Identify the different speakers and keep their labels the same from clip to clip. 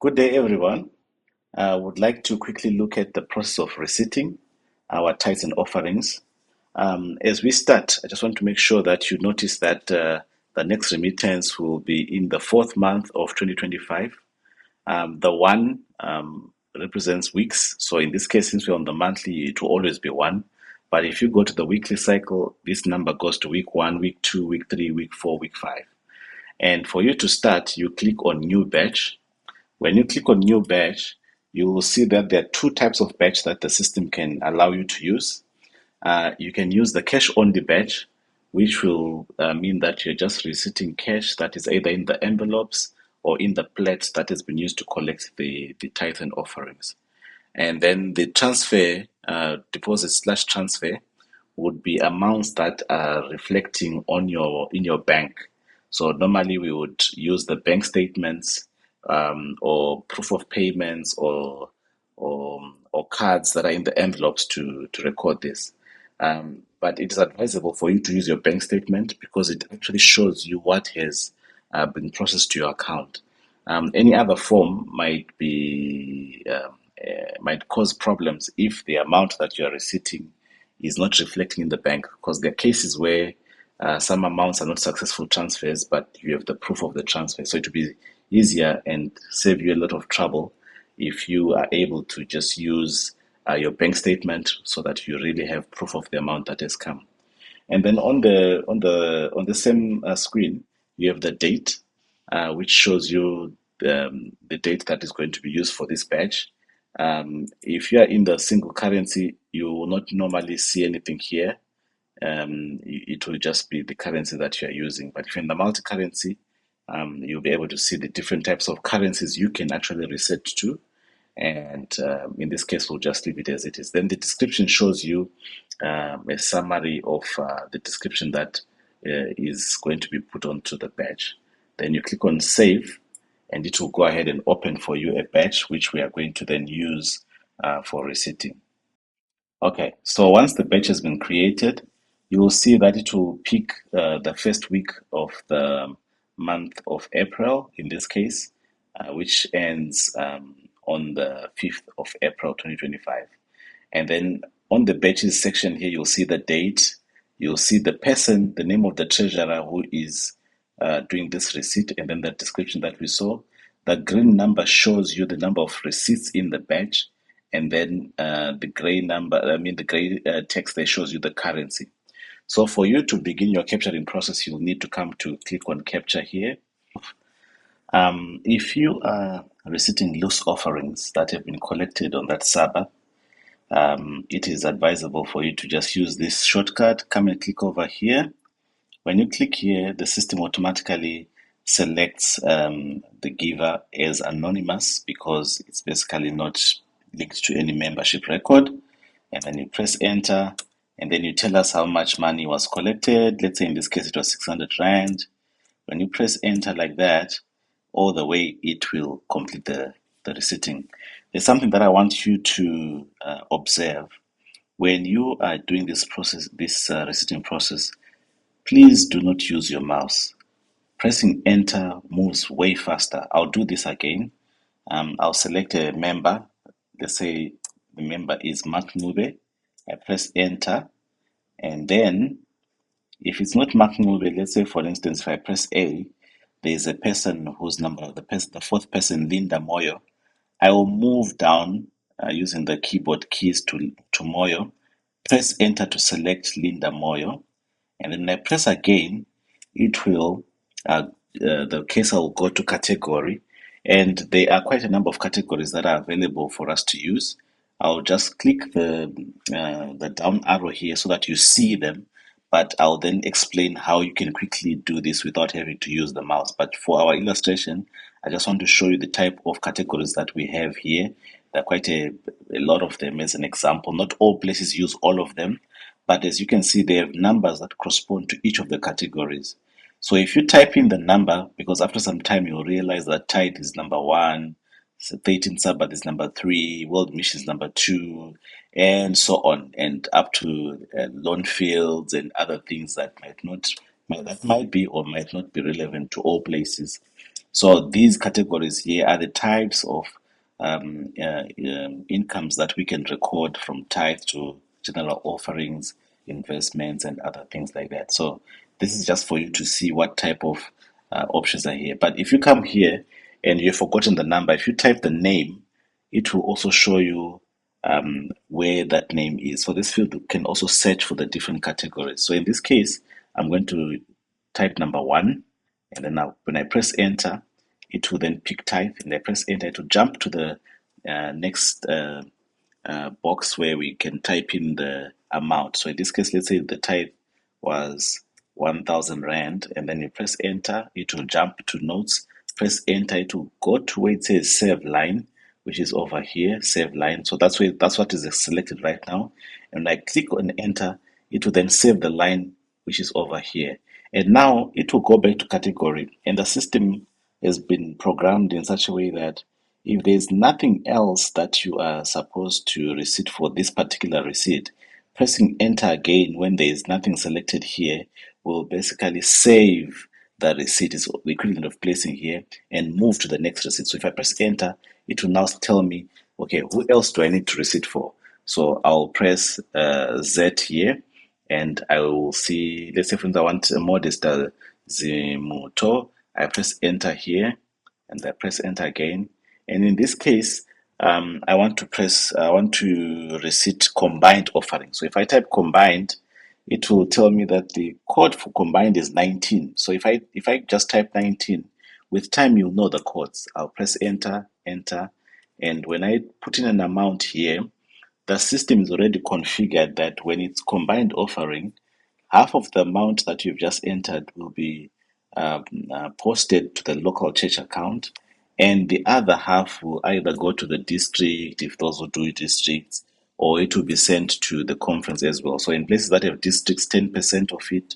Speaker 1: Good day, everyone. I would like to quickly look at the process of receipting our tithes and offerings. As we start, I just want to make sure that you notice that the next remittance will be in the fourth month of 2025. The one represents weeks. So in this case, since we're on the monthly, it will always be one. But if you go to the weekly cycle, this number goes to week 1, week 2, week 3, week 4, week 5. And for you to start, you click on New Batch. When you click on New Batch, you will see that there are two types of batch that the system can allow you to use. You can use the cash-only batch, which will mean that you're just receipting cash that is either in the envelopes or in the plates that has been used to collect the tithe and offerings. And then the transfer, deposit slash transfer, would be amounts that are reflecting on in your bank. So normally we would use the bank statements or proof of payments or cards that are in the envelopes to record this. But it is advisable for you to use your bank statement because it actually shows you what has been processed to your account. Any other form might cause problems if the amount that you are receiving is not reflecting in the bank, because there are cases where some amounts are not successful transfers, but you have the proof of the transfer. So it will be easier and save you a lot of trouble if you are able to just use your bank statement so that you really have proof of the amount that has come. And then on the same screen, you have the date, which shows you the date that is going to be used for this batch. If you are in the single currency, you will not normally see anything here. It will just be the currency that you are using. But if you're in the multi-currency, you'll be able to see the different types of currencies you can actually reset to. And in this case, we'll just leave it as it is. Then the description shows you a summary of the description that is going to be put onto the batch. Then you click on Save, and it will go ahead and open for you a batch, which we are going to then use for receipting. Okay, so once the batch has been created, you will see that it will pick the first week of the month of April, in this case, which ends on the 5th of April 2025. And then on the batches section here, you'll see the date, you'll see the person, the name of the treasurer who is doing this receipt, and then the description that we saw. The green number shows you the number of receipts in the batch, and then the gray text there shows you the currency. So for you to begin your capturing process, you'll need to come to click on capture here. If you are receiving loose offerings that have been collected on that Sabbath, it is advisable for you to just use this shortcut. Come and click over here. When you click here, the system automatically selects the giver as anonymous because it's basically not linked to any membership record. And then you press enter, and then you tell us how much money was collected. Let's say in this case it was 600 Rand. When you press enter like that, all the way it will complete the receipting. There's something that I want you to observe. When you are doing this process, this receipting process, please do not use your mouse. Pressing enter moves way faster. I'll do this again. I'll select a member. Let's say the member is Mark Nube. I press enter, and then if it's not Mark Nube, let's say for instance, if I press A, there's a person whose number, the fourth person, Linda Moyo. I will move down using the keyboard keys to Moyo, press enter to select Linda Moyo, and then when I press again, it will, the cursor will go to category, and there are quite a number of categories that are available for us to use. I'll just click the down arrow here so that you see them, but I'll then explain how you can quickly do this without having to use the mouse. But for our illustration, I just want to show you the type of categories that we have here. There are quite a lot of them as an example. Not all places use all of them, but as you can see, they have numbers that correspond to each of the categories. So if you type in the number, because after some time you'll realize that tithe is number 1, 13 Sabbath is number 3, World Mission is number 2, and so on, and up to loan fields and other things that might be or might not be relevant to all places. So these categories here are the types of incomes that we can record from tithe to general offerings, investments, and other things like that. So this is just for you to see what type of options are here. But if you come here and you've forgotten the number, if you type the name, it will also show you where that name is. For this field, you can also search for the different categories. So in this case, I'm going to type number one, and then when I press enter, it will then pick type, and I press enter, it will jump to the next box where we can type in the amount. So in this case, let's say the type was 1,000 Rand, and then you press enter, it will jump to notes, press enter, it will go to where it says save line, which is over here, save line. So that's what is selected right now. And when I click on enter, it will then save the line, which is over here. And now it will go back to category. And the system has been programmed in such a way that if there's nothing else that you are supposed to receipt for this particular receipt, pressing enter again when there is nothing selected here will basically save the receipt, is the equivalent of placing here, and move to the next receipt. So if I press enter, it will now tell me, okay, who else do I need to receipt for? So I'll press Z here, and I will see, let's say for instance, I want a modest Zimuto. I press enter here, and I press enter again. And in this case, I want to receipt combined offering. So if I type combined, it will tell me that the code for combined is 19. So if I just type 19, with time you'll know the codes. I'll press enter, enter, and when I put in an amount here, the system is already configured that when it's combined offering, half of the amount that you've just entered will be posted to the local church account, and the other half will either go to the district if those who do districts, or it will be sent to the conference as well. So in places that have districts, 10% of it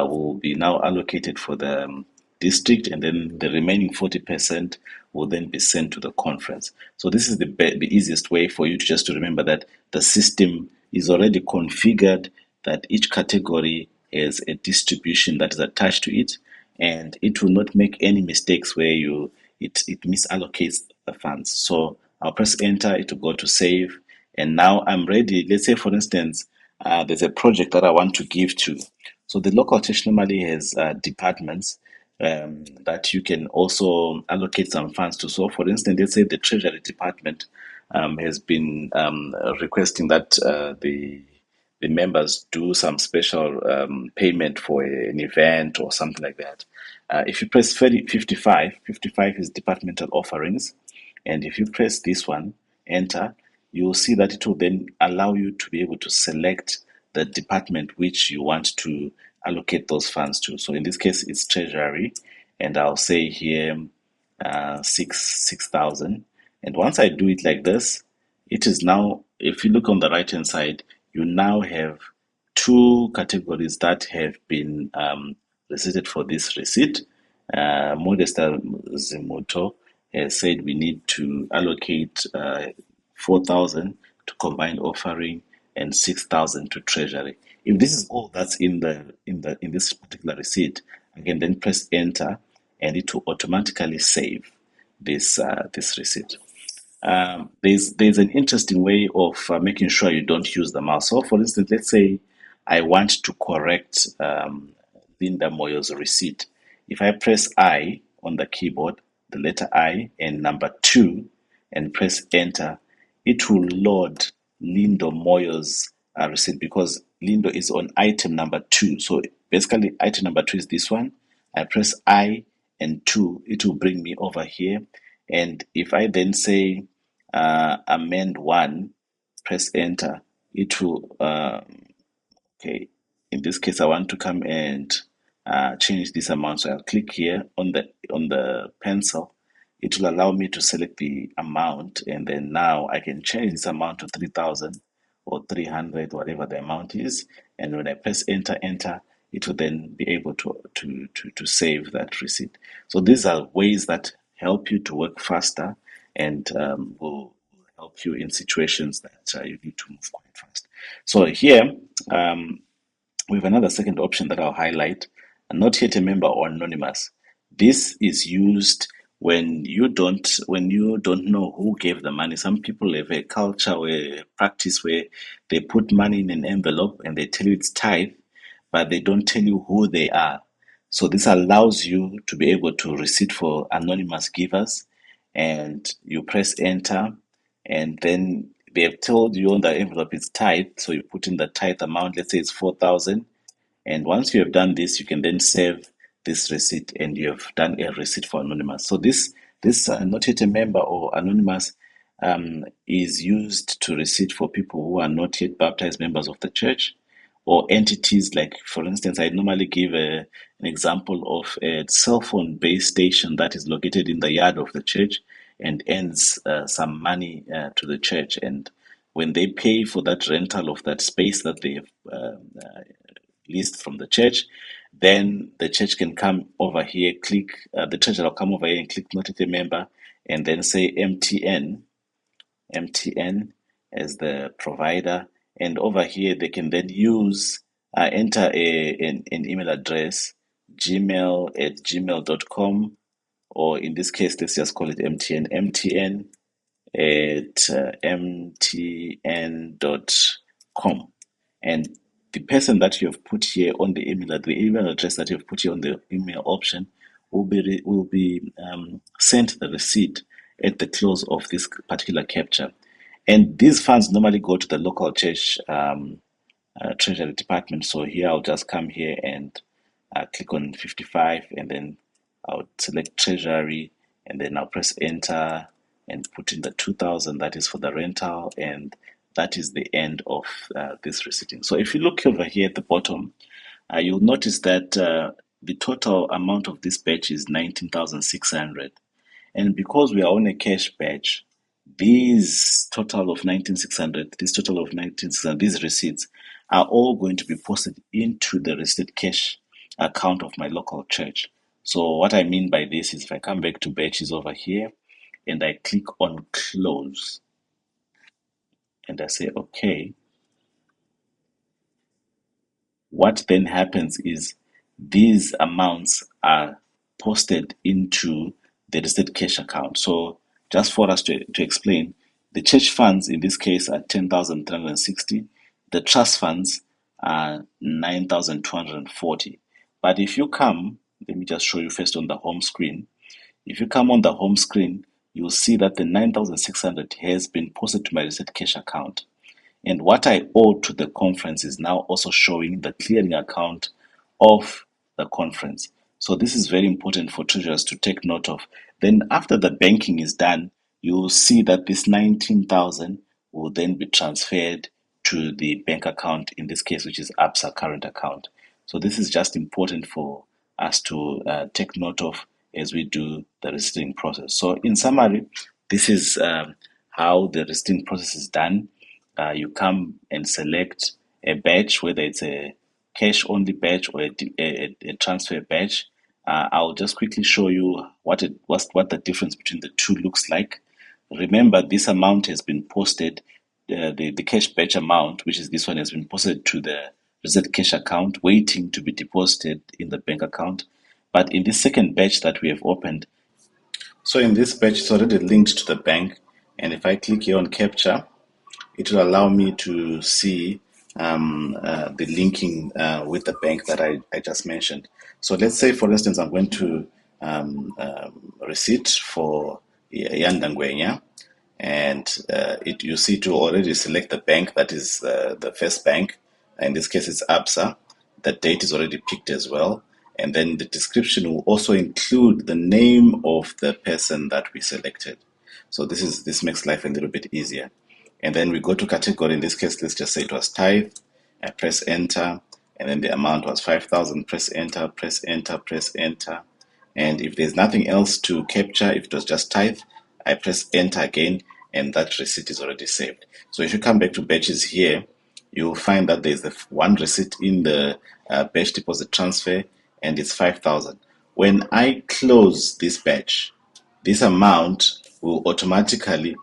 Speaker 1: will be now allocated for the district, and then the remaining 40% will then be sent to the conference. So this is the easiest way for you to just to remember that the system is already configured, that each category has a distribution that is attached to it, and it will not make any mistakes where it misallocates the funds. So I'll press enter, it will go to save, and now I'm ready. Let's say, for instance, there's a project that I want to give to. So the local church normally has departments that you can also allocate some funds to. So, for instance, let's say the Treasury Department has been requesting that the members do some special payment for an event or something like that. If you press 55, 55 is departmental offerings, and if you press this one, enter, you will see that it will then allow you to be able to select the department which you want to allocate those funds to. So in this case, it's Treasury, and I'll say here 6,000. And once I do it like this, it is now, if you look on the right hand side, you now have two categories that have been receipted for this receipt. Modesta Zimoto has said we need to allocate 4,000 to combined offering and 6,000 to treasury. If this is all that's in this particular receipt, I can then press enter, and it will automatically save this receipt. There's an interesting way of making sure you don't use the mouse. So, for instance, let's say I want to correct Linda Moyo's receipt. If I press I on the keyboard, the letter I and number 2, and press enter, it will load Lindo Moyo's receipt, because Lindo is on item number 2. So basically, item number 2 is this one. I press I and 2, it will bring me over here. And if I then say amend 1, press enter, it will okay, in this case I want to come and change this amount. So I'll click here on the pencil. It will allow me to select the amount, and then now I can change this amount to 3,000 or 300, whatever the amount is. And when I press enter, it will then be able to save that receipt. So these are ways that help you to work faster, and will help you in situations that you need to move quite fast. So here we have another second option that I'll highlight: not yet a member or anonymous. This is used when you don't know who gave the money. Some people have a culture where practice where they put money in an envelope and they tell you it's tithe, but they don't tell you who they are. So this allows you to be able to receipt for anonymous givers, and you press enter, and then they have told you on the envelope it's tithe, so you put in the tithe amount. Let's say it's 4,000, and once you have done this, you can then save this receipt, and you have done a receipt for anonymous. So this not yet a member or anonymous is used to receipt for people who are not yet baptized members of the church, or entities like, for instance, I normally give an example of a cell phone base station that is located in the yard of the church and earns some money to the church. And when they pay for that rental of that space that they have leased from the church, then the church can come over here, click, the church will come over here and click not yet a member, and then say MTN as the provider. And over here, they can then use, enter an email address, gmail@gmail.com, or in this case, let's just call it MTN at mtn.com. And the person that you have put here on the email address that you have put here on the email option will be sent the receipt at the close of this particular capture. And these funds normally go to the local church treasury department. So here I'll just come here and click on 55, and then I'll select treasury, and then I'll press enter and put in the 2,000 that is for the rental, and that is the end of this receipting. So if you look over here at the bottom, you'll notice that the total amount of this batch is 19,600. And because we are on a cash batch, these total of 19,600, these receipts are all going to be posted into the receipt cash account of my local church. So what I mean by this is, if I come back to batches over here and I click on close and I say okay, what then happens is these amounts are posted into the registered cash account. So just for us to explain, the church funds in this case are 10,360. The trust funds are 9,240. But if you come, let me just show you first on the home screen. If you come on the home screen, you'll see that the 9,600 has been posted to my registered cash account. And what I owe to the conference is now also showing the clearing account of the conference. So this is very important for treasurers to take note of. Then after the banking is done, you'll see that this 19,000 will then be transferred to the bank account, in this case, which is ABSA current account. So this is just important for us to take note of as we do the registering process. So in summary, this is how the registering process is done. You come and select a batch, whether it's a cash only batch or a transfer batch. I'll just quickly show you what the difference between the two looks like. Remember, this amount has been posted, the cash batch amount, which is this one, has been posted to the reserved cash account, waiting to be deposited in the bank account. But in this second batch that we have opened, so in this batch, it's already linked to the bank. And if I click here on capture, it will allow me to see the linking with the bank that I just mentioned. So let's say, for instance, I'm going to receipt for Yandangwenya, and you see to already select the bank that is the first bank. In this case, it's ABSA. The date is already picked as well. And then the description will also include the name of the person that we selected. So this makes life a little bit easier. And then we go to category. In this case, let's just say it was tithe. I press enter, and then the amount was 5,000. Press enter, press enter, press enter. And if there's nothing else to capture, if it was just tithe, I press enter again, and that receipt is already saved. So if you come back to batches here, you'll find that there's the one receipt in the batch deposit transfer, and it's 5,000. When I close this batch, this amount will automatically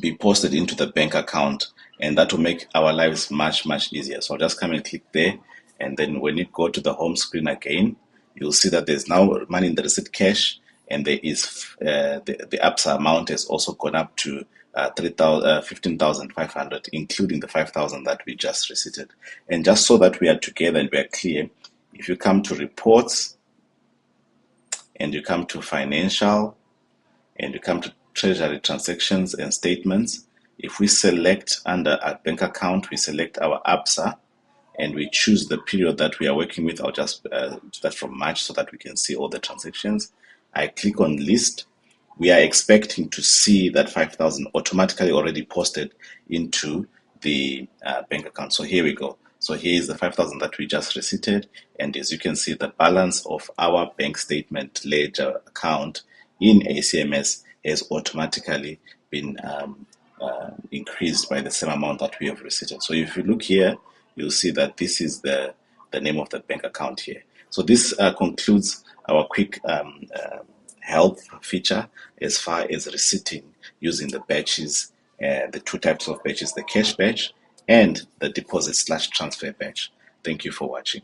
Speaker 1: be posted into the bank account, and that will make our lives much easier. So I'll just come and click there, and then when you go to the home screen again, you'll see that there's now money in the receipt cash, and there is the ABSA amount has also gone up to 15,500, including the 5,000 that we just receipted. And just so that we are together and we are clear, if you come to reports and you come to financial and you come to treasury transactions and statements, if we select under our bank account, we select our ABSA, and we choose the period that we are working with. I'll just do that from March so that we can see all the transactions. I click on list. We are expecting to see that 5,000 automatically already posted into the bank account. So here we go. So here is the 5,000 that we just receipted, and as you can see, the balance of our bank statement ledger account in ACMS has automatically been increased by the same amount that we have receipted. So if you look here, you'll see that this is the name of the bank account here. So this concludes our quick help feature as far as receipting using the batches, the two types of batches, the cash batch and the deposit/transfer batch. Thank you for watching.